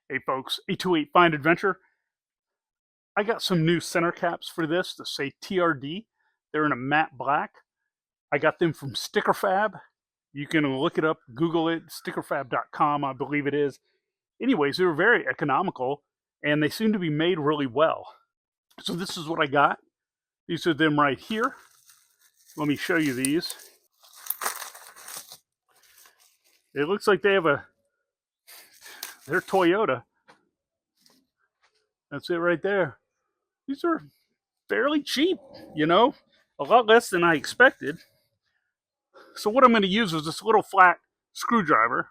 Hey folks, 828 Find Adventure. I got some new center caps for this that say TRD. They're in a matte black. I got them from Sticker Fab. You can look it up, Google it, stickerfab.com, I believe it is. Anyways, they were very economical and they seem to be made really well. So this is what I got. These are them right here. Let me show you these. It looks like they have they're Toyota. That's it right there. These are fairly cheap, you know, a lot less than I expected. So what I'm going to use is this little flat screwdriver,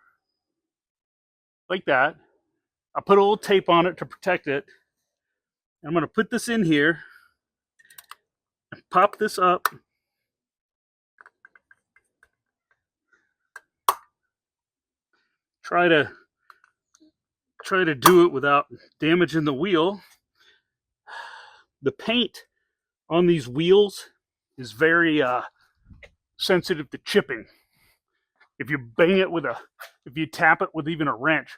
like that. I put a little tape on it to protect it. I'm going to put this in here and pop this up. Try to do it without damaging the wheel. The paint on these wheels is very sensitive to chipping. If you bang it if you tap it with even a wrench,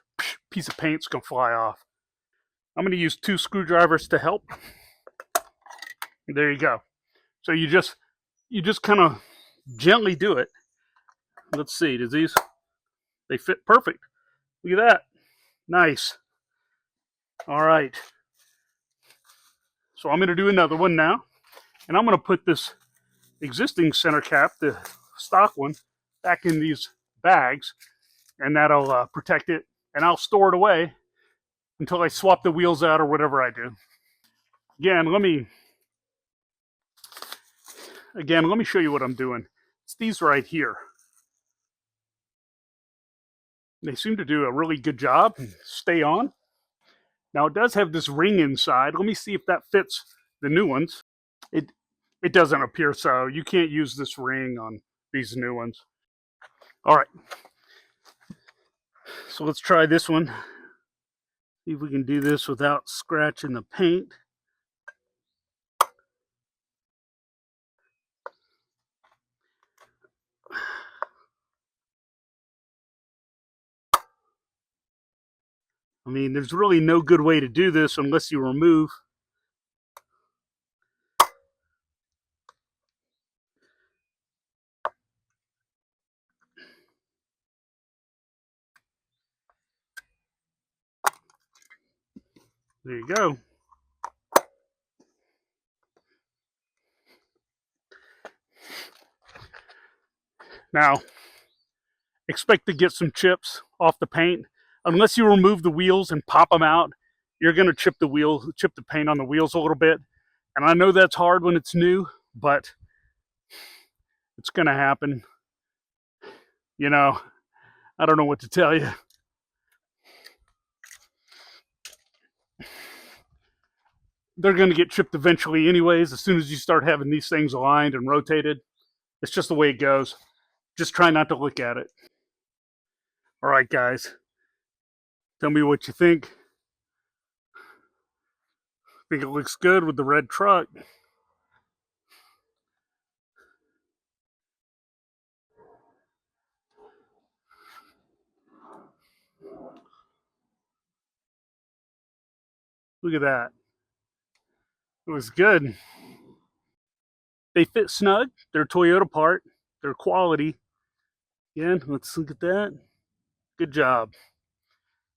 piece of paint's gonna fly off. I'm gonna use 2 screwdrivers to help. There you go. So you just kind of gently do it. Let's see, they fit perfect. Look at that. Nice. All right. So I'm going to do another one now. And I'm going to put this existing center cap, the stock one, back in these bags. And that'll protect it. And I'll store it away until I swap the wheels out or whatever I do. Again, let me show you what I'm doing. It's these right here. They seem to do a really good job and stay on. Now it does have this ring inside. Let me see if that fits the new ones. It doesn't appear so. You can't use this ring on these new ones. All right. So let's try this one. See if we can do this without scratching the paint. I mean, there's really no good way to do this unless you remove there you go. Now, expect to get some chips off the paint. Unless you remove the wheels and pop them out, you're going to chip the paint on the wheels a little bit. And I know that's hard when it's new, but it's going to happen. You know, I don't know what to tell you. They're going to get chipped eventually anyways, as soon as you start having these things aligned and rotated. It's just the way it goes. Just try not to look at it. All right, guys. Tell me what you think. Think it looks good with the red truck. Look at that. It was good. They fit snug. They're a Toyota part. They're quality. Again, let's look at that. Good job.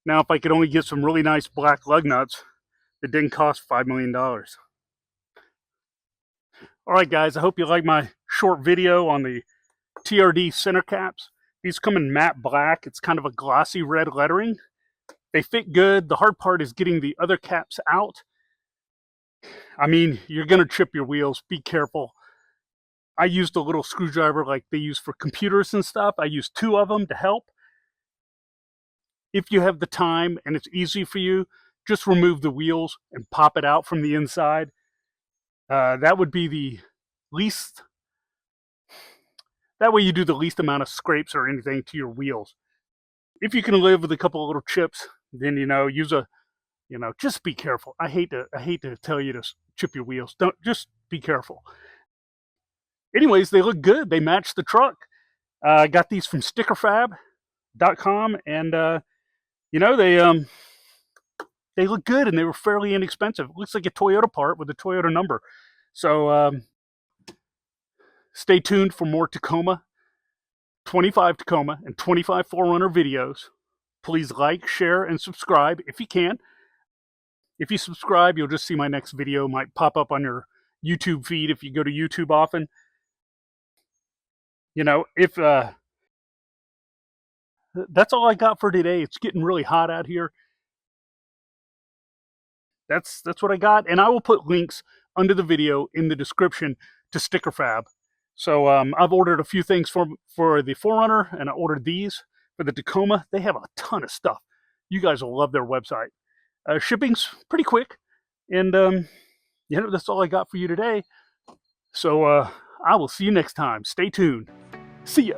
Now, if I could only get some really nice black lug nuts that didn't cost $5 million. All right, guys, I hope you like my short video on the TRD Center Caps. These come in matte black. It's kind of a glossy red lettering. They fit good. The hard part is getting the other caps out. I mean, you're going to chip your wheels. Be careful. I used a little screwdriver like they use for computers and stuff. I used 2 of them to help. If you have the time and it's easy for you, just remove the wheels and pop it out from the inside. That would be the least. That way you do the least amount of scrapes or anything to your wheels. If you can live with a couple of little chips, then use a, just be careful. I hate to tell you to chip your wheels. Just be careful. Anyways, they look good. They match the truck. I got these from stickerfab.com, and they they look good and they were fairly inexpensive. It looks like a Toyota part with a Toyota number. So stay tuned for more Tacoma, 25 Tacoma, and 25 4Runner videos. Please like, share, and subscribe if you can. If you subscribe, you'll just see my next video. It might pop up on your YouTube feed if you go to YouTube often. You know, if that's all I got for today. It's getting really hot out here. That's what I got, and I will put links under the video in the description to Sticker Fab. So I've ordered a few things for the 4Runner, and I ordered these for the Tacoma. They have a ton of stuff. You guys will love their website. Shipping's pretty quick, and you know, that's all I got for you today. So I will see you next time. Stay tuned. See ya.